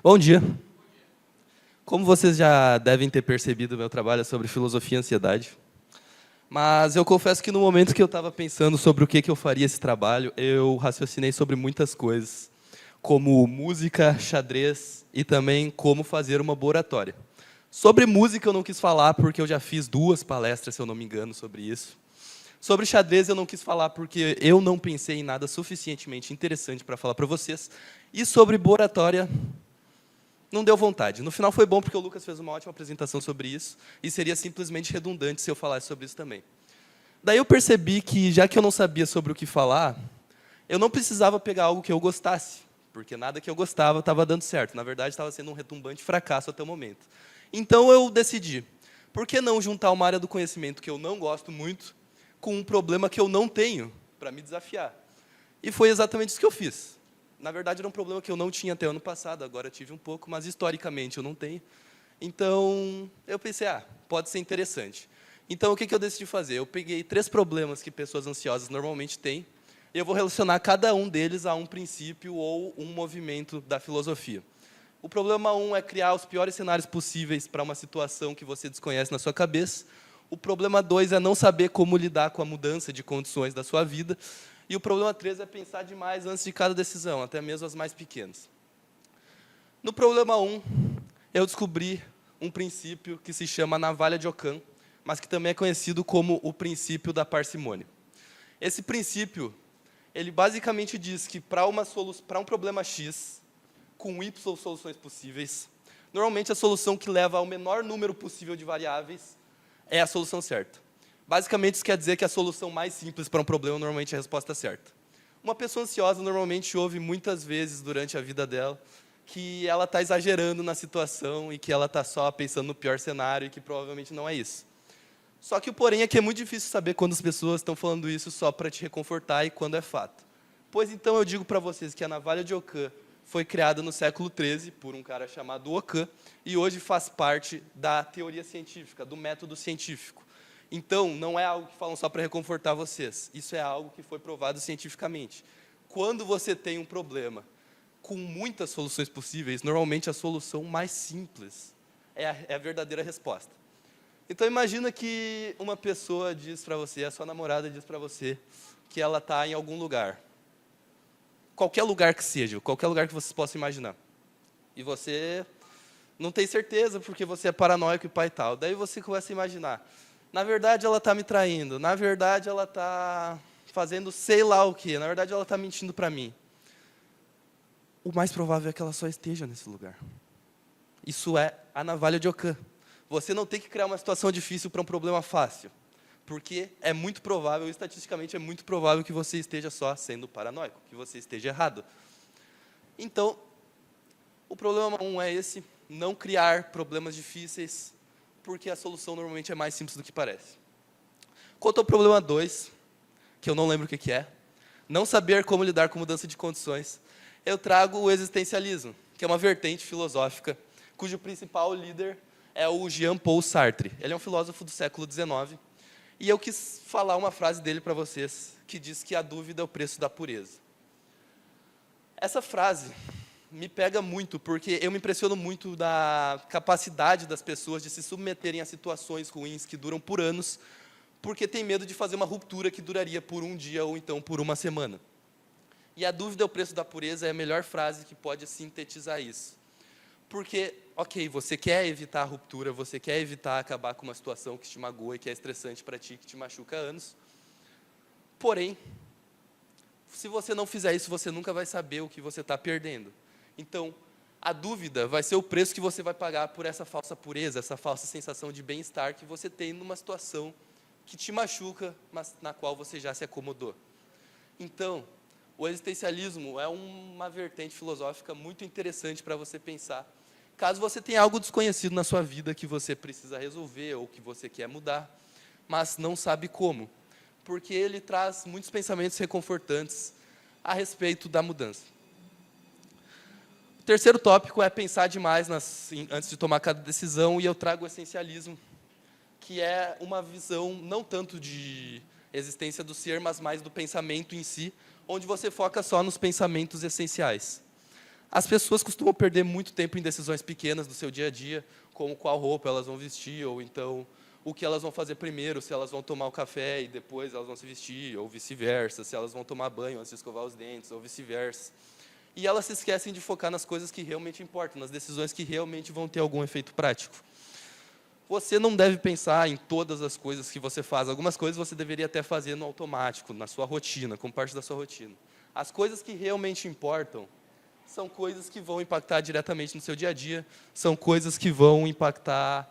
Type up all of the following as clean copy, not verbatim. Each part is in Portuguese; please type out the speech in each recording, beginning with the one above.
Bom dia. Como vocês já devem ter percebido, meu trabalho é sobre filosofia e ansiedade. Mas eu confesso que no momento que eu estava pensando sobre o que eu faria esse trabalho, eu raciocinei sobre muitas coisas, como música, xadrez e também como fazer uma boa oratória. Sobre música eu não quis falar porque eu já fiz 2 palestras, se eu não me engano, sobre isso. Sobre xadrez eu não quis falar porque eu não pensei em nada suficientemente interessante para falar para vocês. E sobre boa oratória, não deu vontade. No final foi bom porque o Lucas fez uma ótima apresentação sobre isso e seria simplesmente redundante se eu falasse sobre isso também. Daí eu percebi que, já que eu não sabia sobre o que falar, eu não precisava pegar algo que eu gostasse, porque nada que eu gostava estava dando certo. Na verdade, estava sendo um retumbante fracasso até o momento. Então eu decidi, por que não juntar uma área do conhecimento que eu não gosto muito com um problema que eu não tenho para me desafiar? E foi exatamente isso que eu fiz. Na verdade, era um problema que eu não tinha até ano passado, agora tive um pouco, mas historicamente eu não tenho. Então, eu pensei, pode ser interessante. Então, o que eu decidi fazer? Eu peguei 3 problemas que pessoas ansiosas normalmente têm, e eu vou relacionar cada um deles a um princípio ou um movimento da filosofia. O problema 1 é criar os piores cenários possíveis para uma situação que você desconhece na sua cabeça. O problema 2 é não saber como lidar com a mudança de condições da sua vida. E o problema 3 é pensar demais antes de cada decisão, até mesmo as mais pequenas. No problema 1, eu descobri um princípio que se chama navalha de Ockham, mas que também é conhecido como o princípio da parcimônia. Esse princípio, ele basicamente diz que para um problema X, com Y soluções possíveis, normalmente a solução que leva ao menor número possível de variáveis é a solução certa. Basicamente, isso quer dizer que a solução mais simples para um problema normalmente é a resposta certa. Uma pessoa ansiosa normalmente ouve muitas vezes durante a vida dela que ela está exagerando na situação e que ela está só pensando no pior cenário e que provavelmente não é isso. Só que o porém é que é muito difícil saber quando as pessoas estão falando isso só para te reconfortar e quando é fato. Pois então eu digo para vocês que a navalha de Ockham foi criada no século XIII por um cara chamado Ockham e hoje faz parte da teoria científica, do método científico. Então, não é algo que falam só para reconfortar vocês. Isso é algo que foi provado cientificamente. Quando você tem um problema com muitas soluções possíveis, normalmente a solução mais simples é a verdadeira resposta. Então, imagina que uma pessoa diz para você, a sua namorada diz para você, que ela está em algum lugar. Qualquer lugar que seja, qualquer lugar que vocês possam imaginar. E você não tem certeza, porque você é paranoico e pai e tal. Daí você começa a imaginar. Na verdade, ela está me traindo. Na verdade, ela está fazendo sei lá o quê. Na verdade, ela está mentindo para mim. O mais provável é que ela só esteja nesse lugar. Isso é a navalha de Ockham. Você não tem que criar uma situação difícil para um problema fácil. Porque é muito provável, estatisticamente é muito provável que você esteja só sendo paranoico, que você esteja errado. Então, o problema 1 é esse, não criar problemas difíceis, porque a solução normalmente é mais simples do que parece. Quanto ao problema 2, que eu não lembro o que é, não saber como lidar com mudança de condições, eu trago o existencialismo, que é uma vertente filosófica, cujo principal líder é o Jean-Paul Sartre. Ele é um filósofo do século XIX, e eu quis falar uma frase dele para vocês, que diz que a dúvida é o preço da pureza. Essa frase me pega muito, porque eu me impressiono muito da capacidade das pessoas de se submeterem a situações ruins que duram por anos, porque tem medo de fazer uma ruptura que duraria por um dia ou então por uma semana. E a dúvida é o preço da pureza é a melhor frase que pode sintetizar isso. Porque, ok, você quer evitar a ruptura, você quer evitar acabar com uma situação que te magoa e que é estressante para ti, que te machuca há anos. Porém, se você não fizer isso, você nunca vai saber o que você está perdendo. Então, a dúvida vai ser o preço que você vai pagar por essa falsa pureza, essa falsa sensação de bem-estar que você tem numa situação que te machuca, mas na qual você já se acomodou. Então, o existencialismo é uma vertente filosófica muito interessante para você pensar. Caso você tenha algo desconhecido na sua vida que você precisa resolver ou que você quer mudar, mas não sabe como. Porque ele traz muitos pensamentos reconfortantes a respeito da mudança. O terceiro tópico é pensar demais antes de tomar cada decisão, e eu trago o essencialismo, que é uma visão não tanto de existência do ser, mas mais do pensamento em si, onde você foca só nos pensamentos essenciais. As pessoas costumam perder muito tempo em decisões pequenas do seu dia a dia, como qual roupa elas vão vestir, ou então o que elas vão fazer primeiro, se elas vão tomar o café e depois elas vão se vestir, ou vice-versa, se elas vão tomar banho antes de escovar os dentes, ou vice-versa. E elas se esquecem de focar nas coisas que realmente importam, nas decisões que realmente vão ter algum efeito prático. Você não deve pensar em todas as coisas que você faz. Algumas coisas você deveria até fazer no automático, na sua rotina, como parte da sua rotina. As coisas que realmente importam são coisas que vão impactar diretamente no seu dia a dia, são coisas que vão impactar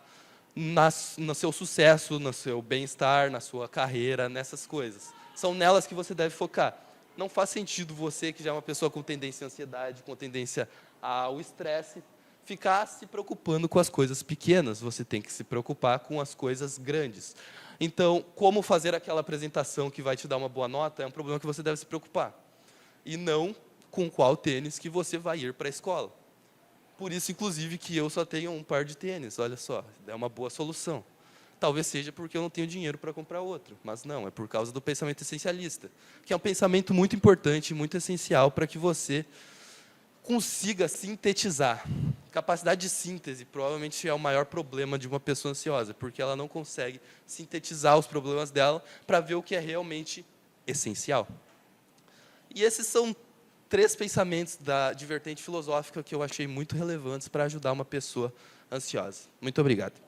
no seu sucesso, no seu bem-estar, na sua carreira, nessas coisas. São nelas que você deve focar. Não faz sentido você, que já é uma pessoa com tendência à ansiedade, com tendência ao estresse, ficar se preocupando com as coisas pequenas. Você tem que se preocupar com as coisas grandes. Então, como fazer aquela apresentação que vai te dar uma boa nota é um problema que você deve se preocupar. E não com qual tênis que você vai ir para a escola. Por isso, inclusive, que eu só tenho um par de tênis, olha só, é uma boa solução. Talvez seja porque eu não tenho dinheiro para comprar outro, mas não, é por causa do pensamento essencialista, que é um pensamento muito importante, muito essencial para que você consiga sintetizar. Capacidade de síntese provavelmente é o maior problema de uma pessoa ansiosa, porque ela não consegue sintetizar os problemas dela para ver o que é realmente essencial. E esses são 3 pensamentos de vertente filosófica que eu achei muito relevantes para ajudar uma pessoa ansiosa. Muito obrigado.